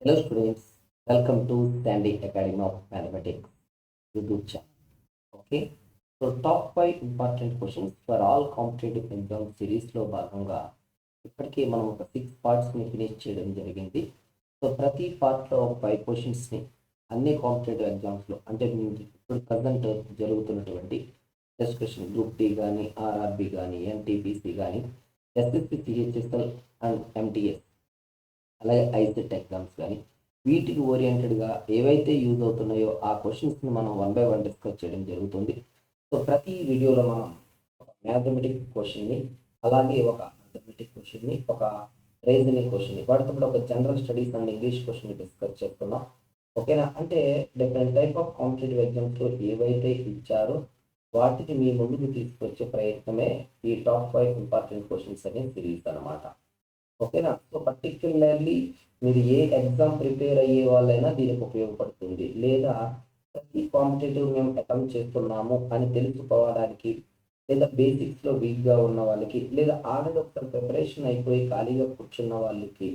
Hello students, welcome to Sandy Academy of Mathematics YouTube channel. Okay, so top 5 important questions for all competitive exam series లో భాగంగా ఇప్పటికే మనం ఒక 6 parts ని finish చేయడం జరిగింది. సో ప్రతి part లో ఒక 5 questions ని అన్ని కాంపిటేటివ్ ఎగ్జామ్స్ లో అంటే ఇప్పుడు ప్రజెంట్ జరుగుతున్నటువంటి డిస్కషన్ గ్రూప్ డి కానీ ఆర్ఆర్బి కానీ ఎన్టీపీసీ కానీ ఎస్ఎస్సి సిహెచ్ఎస్ఎల్ అండ్ ఎంటీఎస్ అలాగే ఐసెట్ ఎగ్జామ్స్ కానీ వీటికి ఓరియంటెడ్గా ఏవైతే యూజ్ అవుతున్నాయో ఆ క్వశ్చన్స్ని మనం వన్ బై వన్ డిస్కస్ చేయడం జరుగుతుంది. సో ప్రతి వీడియోలో మనం ఒక మ్యాథమెటిక్ క్వశ్చన్ని అలాగే ఒక అర్థమెటిక్ క్వశ్చన్ని ఒక రీజనింగ్ క్వశ్చన్ని వాటితో కూడా ఒక జనరల్ స్టడీస్ అండ్ ఇంగ్లీష్ క్వశ్చన్ని డిస్కస్ చేస్తున్నాం. ఓకేనా? అంటే డిఫరెంట్ టైప్ ఆఫ్ కాంపిటేటివ్ ఎగ్జామ్స్లో ఏవైతే ఇచ్చారో వాటిని మీ ముందుకు తీసుకొచ్చే ప్రయత్నమే ఈ టాప్ 5 ఇంపార్టెంట్ క్వశ్చన్స్ అనే సిరీస్ అనమాట. ఓకేనా? సో పర్టిక్యులర్లీ మీరు ఏ ఎగ్జామ్ ప్రిపేర్ అయ్యే వాళ్ళైనా దీనికి ఉపయోగపడుతుంది. లేదా ప్రతి కాంపిటేటివ్ మేము అటెంప్ట్ చేస్తున్నాము అని తెలుసుకోవడానికి, లేదా బేసిక్స్లో వీక్గా ఉన్న వాళ్ళకి, లేదా ఆల్రెడీ ఒకసారి ప్రిపరేషన్ అయిపోయి ఖాళీగా కూర్చున్న వాళ్ళకి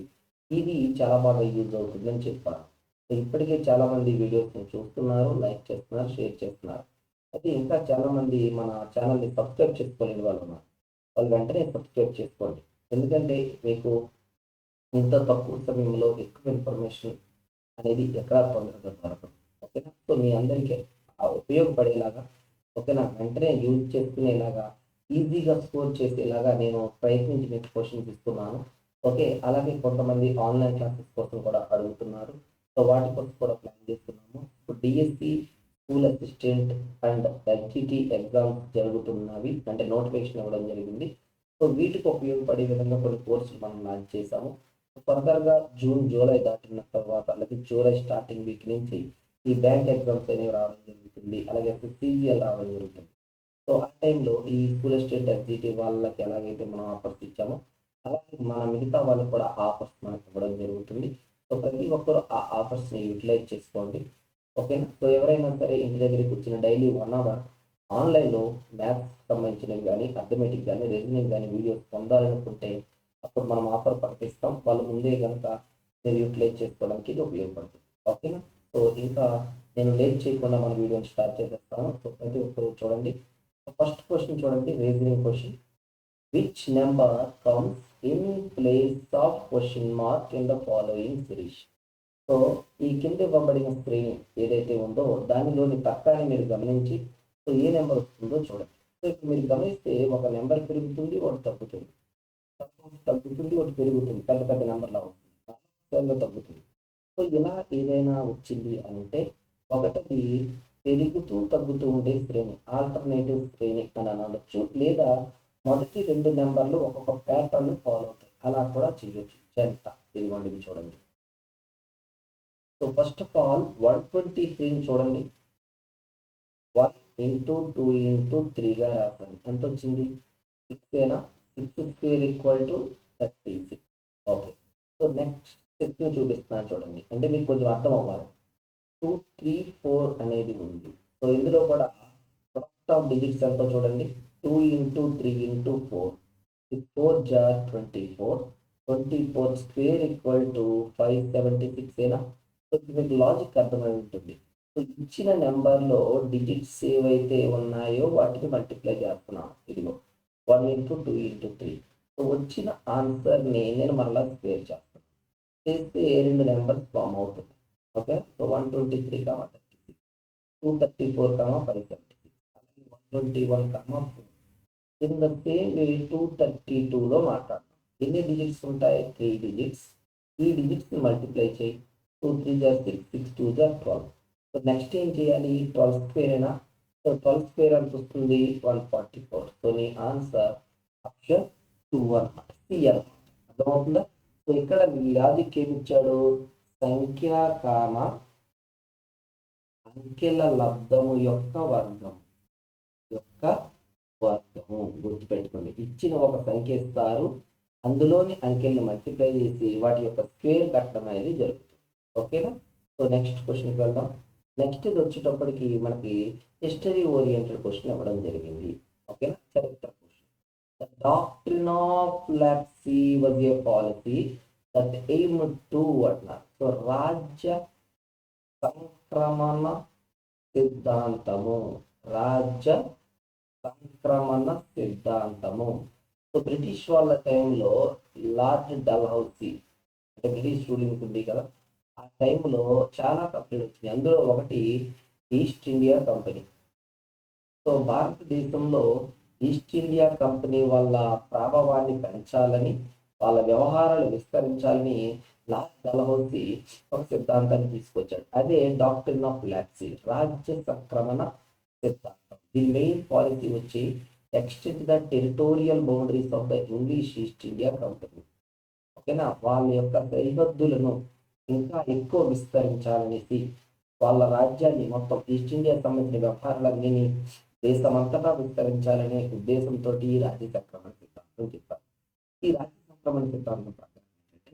ఇది చాలా బాగా యూజ్ అవుతుందని చెప్పాను. సో ఇప్పటికే చాలామంది వీడియోస్ని చూస్తున్నారు, లైక్ చేస్తున్నారు, షేర్ చేస్తున్నారు. అయితే ఇంకా చాలామంది మన ఛానల్ని సబ్స్క్రైబ్ చేసుకోలేని వాళ్ళు ఉన్నారు. వాళ్ళు వెంటనే సబ్స్క్రైబ్ చేసుకోండి. ఎందుకంటే మీకు ఇంత తక్కువ సమయంలో ఎక్కువ ఇన్ఫర్మేషన్ అనేది ఎక్కడా తొందరగా దొరకదు. ఓకేనా? సో మీ అందరికీ ఉపయోగపడేలాగా, ఓకేనా, వెంటనే యూజ్ చేసుకునేలాగా, ఈజీగా స్కోర్ చేసేలాగా నేను ప్రయత్నించి మీకు క్వశ్చన్స్ ఇస్తున్నాను. ఓకే, అలాగే కొంతమంది ఆన్లైన్ క్లాసెస్ కోసం కూడా అడుగుతున్నారు. సో వాటి కోసం కూడా ప్లాన్ చేస్తున్నాము. ఇప్పుడు DSC school assistant and LTT exams జరుగుతున్నవి, అంటే నోటిఫికేషన్ ఇవ్వడం జరిగింది. సో వీటికి ఉపయోగపడే విధంగా కొన్ని కోర్సులు మనం లాంచ్ చేశాము. ఫర్దర్గా జూన్ జూలై దాటిన తర్వాత, అలాగే జూలై స్టార్టింగ్ వీక్ నుంచి ఈ బ్యాంక్ ఎగ్జామ్స్ అనేవి రావడం జరుగుతుంది. అలాగే సిజిఎల్ రావడం జరుగుతుంది. సో ఆ టైంలో ఈ స్కూల్ స్టేట్ ఎగ్జిటీ వాళ్ళకి ఎలాగైతే మనం ఆఫర్స్ ఇచ్చామో అలాగే మన మిగతా వాళ్ళకి కూడా ఆఫర్స్ మనకు ఇవ్వడం జరుగుతుంది. సో ప్రతి ఒక్కరు ఆ ఆఫర్స్ని యూటిలైజ్ చేసుకోండి. ఓకేనా? సో ఎవరైనా సరే ఇంటి దగ్గరికి వచ్చిన డైలీ 1 అవర్ ఆన్లైన్లో మ్యాథ్స్ సంబంధించినవి కానీ, అర్థమెటిక్ కానీ, రీజనింగ్ కానీ వీడియోస్ పొందాలనుకుంటే అప్పుడు మనం ఆఫర్ ప్రకటిస్తాం. వాళ్ళు ముందే కనుక మీరు యూటిలైజ్ చేసుకోవడానికి ఇది ఉపయోగపడుతుంది. ఓకేనా? సో ఇంకా నేను లేట్ చేయకుండా మన వీడియోని స్టార్ట్ చేసేస్తాను. సో ప్రతి ఒక్కరు చూడండి. ఫస్ట్ క్వశ్చన్ చూడండి, reasoning question. Which number comes in place of question mark in the following series? So ఈ కింద ఇవ్వబడిన స్క్రీన్ ఏదైతే ఉందో దానిలోని పక్కాన్ని మీరు గమనించి సో ఏ నెంబర్ వస్తుందో చూడండి. సో ఇప్పుడు మీరు గమనిస్తే ఒక నెంబర్ పెరుగుతుంది, ఒకటి తగ్గుతుంది, తగ్గుతుంది, ఒకటి పెరుగుతుంది, పెద్ద పెద్ద నెంబర్లా వస్తుంది, తగ్గుతుంది. సో ఇలా ఏదైనా వచ్చింది అంటే ఒకటి పెరుగుతూ తగ్గుతూ ఉండే శ్రేణి, ఆల్టర్నేటివ్ శ్రేణి అని అనవచ్చు. లేదా మొదటి 2 నెంబర్లు ఒక్కొక్క ప్యాటర్న్ ఫాలో అవుతాయి, అలా కూడా చేయొచ్చు. చెంత ఇదిగోండి చూడండి. సో ఫస్ట్ ఆఫ్ ఆల్ 123 చూడండి. 1 ఇంటూ 2 ఇంటూ 3గా రాస్తాను. ఎంత వచ్చింది? 6 ఏనా? 6 square equal to 36. Okay, so next step చూపిస్తున్నాను చూడండి, అంటే మీకు కొంచెం అర్థం అవ్వాలి. 2, 3, 4 అనేది ఉంది. సో ఇందులో కూడా ప్రొడక్ట్ ఆఫ్ డిజిట్స్ ఎంతో చూడండి. 2 ఇంటూ 3 ఇంటూ 4, 4 జార్ 24, 24 స్క్వేర్ ఈక్వల్ టు 576 ఏనా? సో మీకు లాజిక్ అర్థమై ఉంటుంది. సో ఇచ్చిన నెంబర్లో డిజిట్స్ ఏవైతే ఉన్నాయో వాటిని మల్టిప్లై చేస్తున్నాను. ఇదిగో 1 ఇంటూ 2 ఇంటూ 3. సో వచ్చిన ఆన్సర్ని నేను మరలా స్క్వేర్ చేస్తాను. చేస్తే 2 నెంబర్స్ ఫామ్ అవుతుంది. Okay, so 123, 36, 234, 576, 121, 4. In the same way 232లో మాట్లాడతాం. ఎన్ని డిజిట్స్ ఉంటాయి? 3 డిజిట్స్. ఈ డిజిట్స్ని మల్టిప్లై చేయి. 2 3 జార్ 6, 6 2 జార్ 12. సో నెక్స్ట్ ఏం చేయాలి? 12 స్క్వేర్ అయినా? సో 12 స్క్వేర్ ఎంత వస్తుంది? 144. సో నీ ఆన్సర్ ఆప్షన్ 2 అన్నమాట, సి అన్నమాట. అర్థమవుతుందా? సో ఇక్కడ లాజిక్ ఏమి ఇచ్చాడు? సంఖ్య కామ అంకెల లబ్ధము యొక్క వర్గం గుర్తుపెట్టుకోండి. ఇచ్చిన ఒక సంఖ్య ఇస్తారు, అందులోని అంకెల్ని మల్టిప్లై చేసి వాటి యొక్క స్క్వేర్ కట్టడం అనేది జరుగుతుంది. ఓకేనా? సో నెక్స్ట్ క్వశ్చన్కి వెళ్దాం. నెక్స్ట్ ఇది వచ్చేటప్పటికి మనకి హిస్టరీ ఓరియంటెడ్ క్వశ్చన్ ఇవ్వడం జరిగింది. ఓకేనా? చరిత్ర question. The doctrine of lapse was a policy that aim to అట్లా. సో రాజ్య సంక్రమణ సిద్ధాంతము, రాజ్య సంక్రమణ సిద్ధాంతము. సో బ్రిటిష్ వాళ్ళ టైంలో లార్డ్ డల్హౌసీ అంటే బ్రిటిష్ రూలింగ్ ఉంది కదా, ఆ టైంలో చాలా కంపెనీలు వచ్చినాయి. అందులో ఒకటి ఈస్ట్ ఇండియా కంపెనీ. సో భారతదేశంలో ఈస్ట్ ఇండియా కంపెనీ వాళ్ళ ప్రభావాన్ని పెంచాలని, వాళ్ళ వ్యవహారాలు విస్తరించాలని లార్డ్ డల్హౌసీ ఒక సిద్ధాంతాన్ని తీసుకొచ్చాడు. అదే డాక్ట్రిన్ ఆఫ్ లాప్సీ, రాజ్య సంక్రమణ సిద్ధాంతం. దీని మెయిన్ పాలసీ వచ్చి extend the territorial boundaries of the English east India company. ఓకేనా, వాళ్ళ యొక్క సరిహద్దులను ఇంకా ఎక్కువ విస్తరించాలనేసి, వాళ్ళ రాజ్యాన్ని మొత్తం ఈస్ట్ ఇండియా సంబంధించిన వ్యవహారాలన్నీ దేశమంతటా విస్తరించాలనే ఉద్దేశంతో ఈ రాజ్య సంక్రమణ సిద్ధాంతం చెప్పారు. ఈ రాజ్య సంక్రమణ సిద్ధాంతం ప్రకారం ఏంటంటే,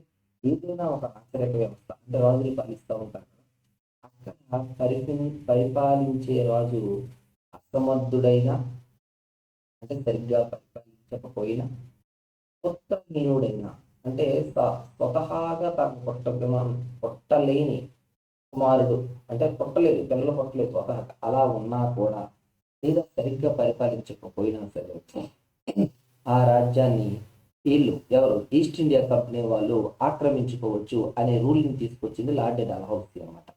ఏదైనా ఒక రాచరిక వ్యవస్థ అంటే రాజులు పాలిస్తూ ఉంటారు కదా, అక్కడ పరిపాలించే రాజు అసమర్థుడైన అంటే సరిగ్గా పరిపాలించకపోయినా, పుత్రహీనుడైన అంటే స్వతహాగా తను పుట్టలేని కుమారుడు అంటే పుట్టలేదు, పిల్లలు పుట్టలేదు స్వతహాగా, అలా ఉన్నా కూడా లేదా సరిగ్గా పరిపాలించకపోయినా సరే ఆ రాజ్యాన్ని వీళ్ళు ఎవరు ఈస్ట్ ఇండియా కంపెనీ వాళ్ళు ఆక్రమించుకోవచ్చు అనే రూల్ని తీసుకొచ్చింది లార్డ్ డల్హౌసీ అనమాట.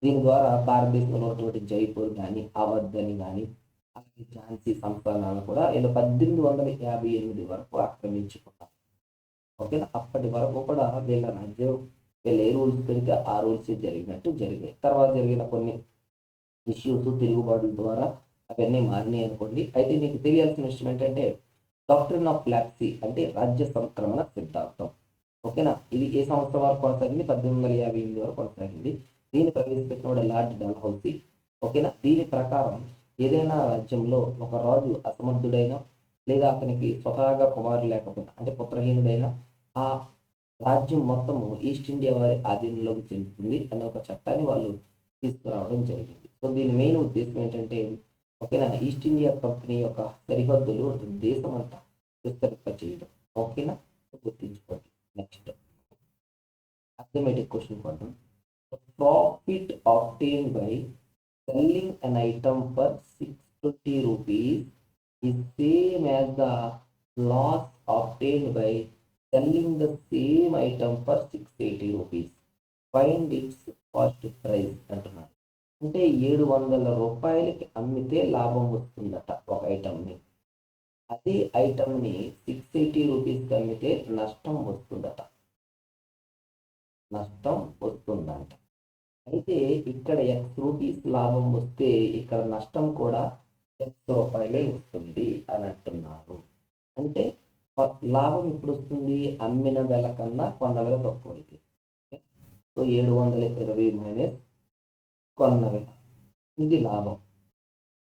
దీని ద్వారా భారతదేశంలో ఉన్నటువంటి జైపూర్ కానీ, అవధ్ అని కానీ, అలాగే ఝాన్సీ సంస్థానాలను కూడా వీళ్ళు 1858 వరకు ఆక్రమించుకున్నారు. ఓకేనా, అప్పటి వరకు కూడా వీళ్ళ రాజ్యం వీళ్ళు ఏ రూల్స్ పెడితే ఆ రూల్స్ జరిగినట్టు జరిగాయి. తర్వాత జరిగిన కొన్ని ఇష్యూస్, తిరుగుబాటుల ద్వారా అవన్నీ మారినాయి అనుకోండి. అయితే మీకు తెలియాల్సిన విషయం ఏంటంటే, డాక్ట్రిన్ ఆఫ్ లాప్సీ అంటే రాజ్య సంక్రమణ సిద్ధాంతం. ఓకేనా, ఇది ఏ సంవత్సరం వరకు కొనసాగింది? 1858 వరకు కొనసాగింది. దీన్ని ప్రవేశపెట్టిన లార్డ్ డల్హౌసీ. ఓకేనా, దీని ప్రకారం ఏదైనా రాజ్యంలో ఒక రాజు అసమర్థుడైన లేదా అతనికి స్వతహాగా కుమారుడు లేకపోయినా అంటే పుత్రహీనుడైన ఆ రాజ్యం మొత్తము ఈస్ట్ ఇండియా వారి ఆధీనంలోకి చెందుతుంది అనే ఒక చట్టాన్ని వాళ్ళు తీసుకురావడం జరిగింది. సో దీని మెయిన్ ఉద్దేశం ఏంటంటే, ఓకేనా, ఈస్ట్ ఇండియా కంపెనీ యొక్క సరిహద్దులు దేశం అంతా విస్తరింప చేయడం. ఓకేనా, గుర్తించుకోండి. నెక్స్ట్ అథమెటిక్ క్వశ్చన్ కొద్దాం. Profit obtained by selling an item for 620 rupees is same as the loss obtained by selling the same item for 680 rupees. Find its cost price అంటున్నారు. అంటే 700 రూపాయలకి అమ్మితే లాభం వస్తుందట ఒక ఐటమ్ని, అదే ఐటమ్ని 680 రూపీస్కి అమ్మితే నష్టం వస్తుందట, నష్టం వస్తుందంట. అయితే ఇక్కడ ఎక్స్ రూపీస్ లాభం వస్తే ఇక్కడ నష్టం కూడా ఎక్స్ రూపాయలే వస్తుంది అని అంటున్నారు. అంటే లాభం ఇప్పుడు వస్తుంది అమ్మిన వెల కన్నా కొన్న వెల తక్కువ అయితే. సో 720 మైనస్ కొన్న వెల, ఇది లాభం.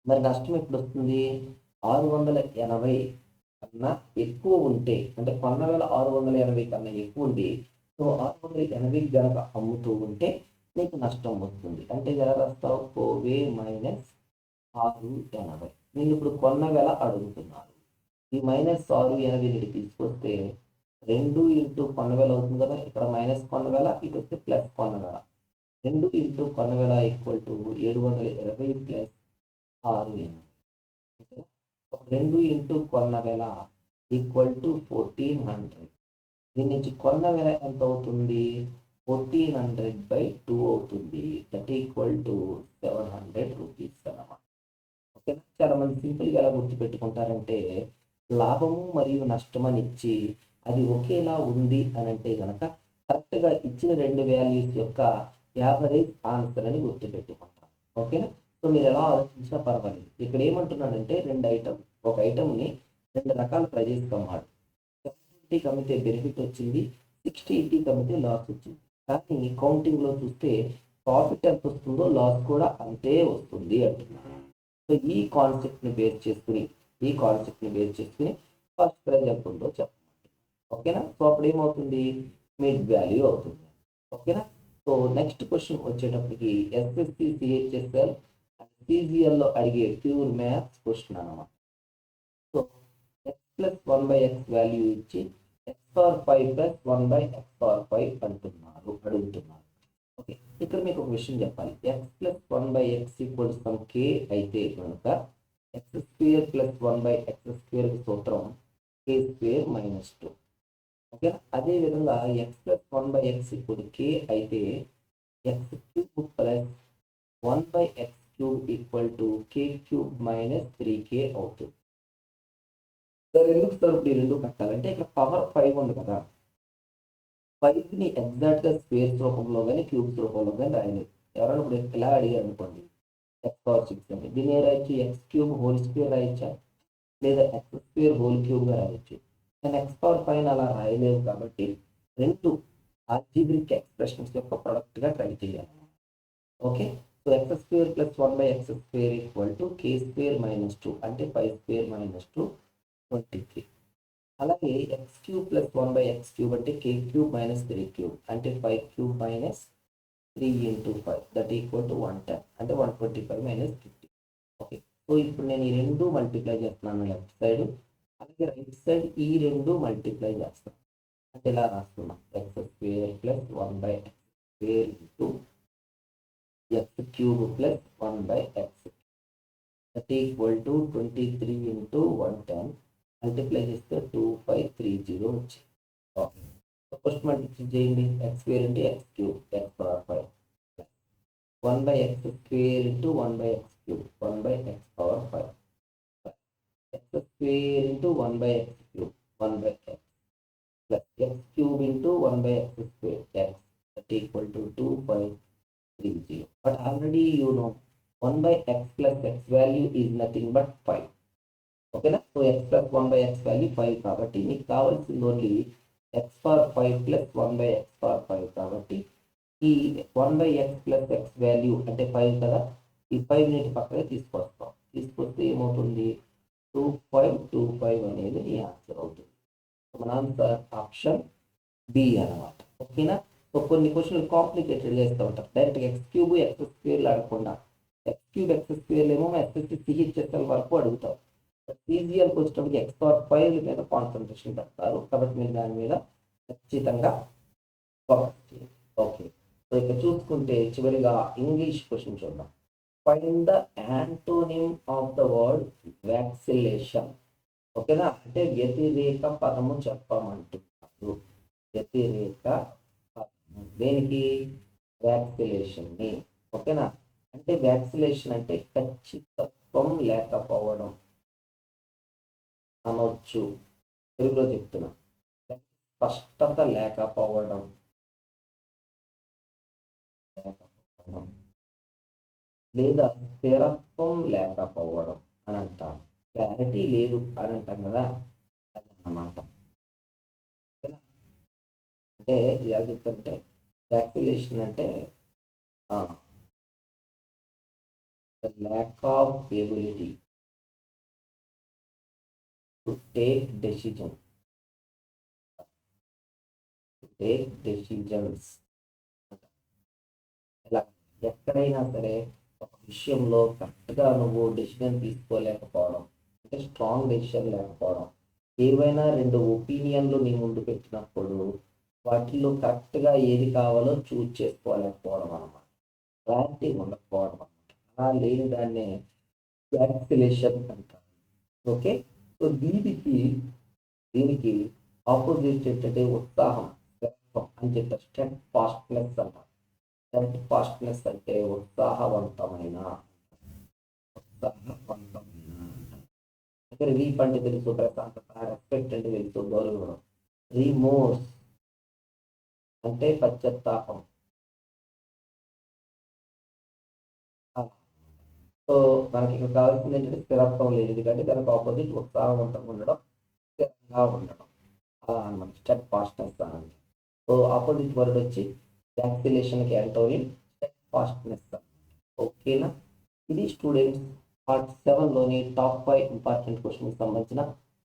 మరి నష్టం ఎప్పుడు వస్తుంది? 680 కన్నా ఎక్కువ ఉంటే, అంటే కొన్న వెల 680 కన్నా ఎక్కువ ఉండి, సో 680 గనక అమ్ముతూ ఉంటే నీకు నష్టం వస్తుంది. అంటే ఎలా రాస్తావు? 4A minus 680. నేను ఇప్పుడు కొన్న వెల అడుగుతున్నారు. ఈ మైనస్ 680 తీసుకొస్తే 2 ఇంటూ కొన్న వెల అవుతుంది కదా, ఇక్కడ మైనస్ కొన్న వెల, ఇటు వస్తే ప్లస్ కొన్న వెల. 2 ఇంటూ కొన్న వెల ఈక్వల్ టు 720 ప్లస్ 680. 2 ఇంటూ కొన్న వెల ఈక్వల్ టు 1400. దీని నుంచి కొన్న వెల ఎంత అవుతుంది? 1400/2 అవుతుంది. దట్ ఈక్వల్ టు 700 రూపీస్ అన్నమాట. ఓకేనా, చాలా మంది సింపుల్గా ఎలా గుర్తుపెట్టుకుంటారంటే, లాభము మరియు నష్టం అని ఇచ్చి అది ఒకేలా ఉంది అని అంటే కనుక కరెక్ట్గా ఇచ్చిన రెండు వాల్యూస్ యొక్క యావరేజ్ ఆన్సర్ అని గుర్తుపెట్టుకుంటాం. ఓకేనా, సో మీరు ఎలా ఆలోచించినా పర్వాలేదు. ఇక్కడ ఏమంటున్నాడంటే, ఒక ఐటమ్ని 2 రకాల ప్రైజెస్ అమ్మాడు. 70 అమ్మితే బెనిఫిట్ వచ్చింది, 60 అమ్మితే లాస్ వచ్చింది. కానీ కౌంటింగ్లో చూస్తే ప్రాఫిట్ ఎంత వస్తుందో లాస్ కూడా అంతే వస్తుంది అంటున్నాను. సో ఈ కాన్సెప్ట్ని బేస్ చేసుకుని ఫస్ట్ ప్రైజ్ ఎంత ఉందో చెప్పండి. ఓకేనా, సో అప్పుడు ఏమవుతుంది? మిడ్ వాల్యూ అవుతుంది. ఓకేనా, సో నెక్స్ట్ క్వశ్చన్ వచ్చేటప్పటికి ఎస్ఎస్సి, సిహెచ్ఎస్ఎల్ అండ్ సిజిఎల్లో అడిగే ప్యూర్ మ్యాథ్స్ క్వశ్చన్ అన్నమాట. సో x + 1/x వాల్యూ ఇచ్చి x⁴ 5 + 1/x⁴ అడుగుతున్నారు. ఓకే, ఇక్కడ మీకు ఒక విషయం చెప్పాలి. X plus 1/x equals some k అయితే కనుక ఎక్స్ స్క్వేర్ ప్లస్ 1/x² సూత్రం k² - 2. ఓకే, అదేవిధంగా ఎక్స్ ప్లస్ 1/x k అయితే x³ plus 1/x³ equal to k³ - 3k అవుతుంది. సార్ ఎందుకు సార్ ఇప్పుడు ఈ రెండు కట్టాలంటే ఇక్కడ పవర్ 5 ఉంది కదా, 5ని ఎగ్జాక్ట్గా స్క్వేర్స్ రూపంలో కానీ క్యూబ్స్ రూపంలో కానీ రాయలేదు. ఎవరైనా ఇప్పుడు ఇలా అడిగారు అనుకోండి, x⁴ అని, దీన్ని రాయొచ్చు x³ రాయొచ్చా, లేదా x²⁴ రాయొచ్చు. నేను x⁴ అలా రాయలేవు కాబట్టి రెండు ఆల్జీబ్రిక్ ఎక్స్ప్రెషన్స్ యొక్క ప్రొడక్ట్గా ట్రై చేయాలి. Okay, so x² plus 1/x² equal to k² - 2 అంటే 5² - 2 23. అలాగే x³ ప్లస్ 1/x³ అంటే k³ - 3³ అంటే 5³ - 3 × 5 దట్ ఈక్వల్ టు 110 అంటే 125 - 50. ఓకే, సో ఇప్పుడు నేను ఈ రెండు మల్టిప్లై చేస్తున్నాను లెఫ్ట్ సైడ్, అలాగే రైట్ సైడ్ ఈ రెండు మల్టిప్లై చేస్తాను. అంటే ఇలా రాస్తున్నాం x² plus 1/x² into x³ plus 1/x that equal to 23 × 110 multiply చేస్తే 2530 వచ్చింది. ఓకే, ఫస్ట్ మల్టిప్లై చేయండి. x² అంటే x³ x⁴ 1/x² into 1/x³ 1/x⁴ x² into 1/x³ 1/x plus x³ into 1/x² x that equal to 2530. But already you know 1/x plus x value is nothing but 5. ఓకేనా, so x plus 1/x value 5 కాబట్టి మీకు కావాల్సింది only x⁴ plus 1/x⁴ కాబట్టి ఈ 1/x plus x value అంటే 5 కదా, ఈ 5 పక్కనే తీసుకొస్తే ఏమవుతుంది, 2525 అనేది నీ ఆన్సర్ అవుతుంది. మన ఆన్సర్ ఆప్షన్ బి అనమాట. ఓకేనా, సో కొన్ని క్వశ్చన్లు కాంప్లికేటెడ్గా ఇస్తూ ఉంటారు. డైరెక్ట్గా x³ x² అడగకుండా x³ x² ఏమో SSC వరకు అడుగుతారు. ఈజీఆర్కి వచ్చేటప్పటికి x⁴ మీద కాన్సన్ట్రేషన్ పెడతారు కాబట్టి మీరు దాని మీద ఖచ్చితంగా ఫోకస్ చేయండి. ఓకే, సో ఇక్కడ చూసుకుంటే చివరిగా ఇంగ్లీష్ క్వశ్చన్ చూద్దాం. Find the antonym of the word vacillation. ఓకేనా, అంటే వ్యతిరేక పదము చెప్పమంటున్నారు. వ్యతిరేక పదము దేనికి, వ్యాక్సిలేషన్ని. ఓకేనా, అంటే వ్యాక్సిలేషన్ అంటే ఖచ్చితత్వం లేకపోవడం అనొచ్చు. తెలుగులో చెప్తున్నా, స్పష్టత లేకపోవడం లేదా స్థిరత్వం లేకపోవడం అని అంటాం. క్లారిటీ లేదు అని అంటాం కదా, అదన్నమాట. అంటే ఎలా చెప్తుంటే వ్యాక్సిలేషన్ అంటే lack of ability to take decisions. ఎక్కడైనా సరే ఒక విషయంలో కరెక్ట్గా నువ్వు డెసిషన్ తీసుకోలేకపోవడం అంటే స్ట్రాంగ్ డెసిషన్ లేకపోవడం. ఏవైనా రెండు ఒపీనియన్లు నీ ముందు పెట్టినప్పుడు వాటిల్లో కరెక్ట్గా ఏది కావాలో చూజ్ చేసుకోలేకపోవడం అన్నమాట. క్లారిటీ ఉండకపోవడం అన్నమాట. అలా లేని దాన్నే వ్యాక్సిలేషన్ అంటారు. ఓకే, సో దీనికి ఆపోజిట్ ఏంటంటే ఉత్సాహం అని చెప్తారు. స్టెడ్ ఫాస్ట్నెస్ అంటారు. స్టెడ్ ఫాస్ట్నెస్ అంటే ఉత్సాహవంతమైన అంటే రిలీఫ్ అంటే తెలుసు, ప్రశాంతత, రెస్పెక్ట్ అంటే తెలుసు, గౌరవం. రిమోర్స్ అంటే పశ్చాత్తాపం. సో మనకి ఇక్కడ కావాల్సింది ఏంటంటే స్థిరత్వం లేదు, ఎందుకంటే దానికి ఆపోజిట్ ఉత్సాహవంతంగా ఉండడం, స్థిరంగా ఉండడం అలా అనమాట. స్టెడ్ ఫాస్ట్నెస్ అని. సో ఆపోజిట్ వర్డ్ వచ్చి వ్యాక్సిలేషన్కి యాంటోనిమ్ స్టెడ్ ఫాస్ట్నెస్. ఓకేనా, ఇది స్టూడెంట్స్ పార్ట్ 7లోని టాప్ 5 ఇంపార్టెంట్ క్వశ్చన్కి సంబంధించిన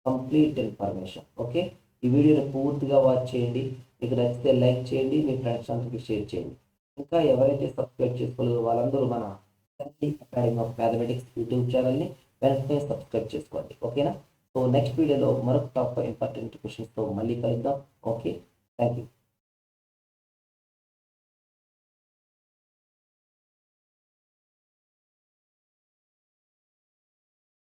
కంప్లీట్ ఇన్ఫర్మేషన్. ఓకే, ఈ వీడియోని పూర్తిగా వాచ్ చేయండి. మీకు నచ్చితే లైక్ చేయండి, మీ ఫ్రెండ్స్ అందరికీ షేర్ చేయండి. ఇంకా ఎవరైతే సబ్స్క్రైబ్ చేసుకోలేదో వాళ్ళందరూ మన స్టాండీ అకాడమీ ఆఫ్ మ్యాథమెటిక్స్ యూట్యూబ్ ఛానల్ని వెంటనే సబ్స్క్రైబ్ చేసుకోండి. ఓకేనా, సో నెక్స్ట్ వీడియోలో మరొక టాప్ 5 ఇంపార్టెంట్ క్వశ్చన్స్తో మళ్ళీ కలుద్దాం. Okay, thank you.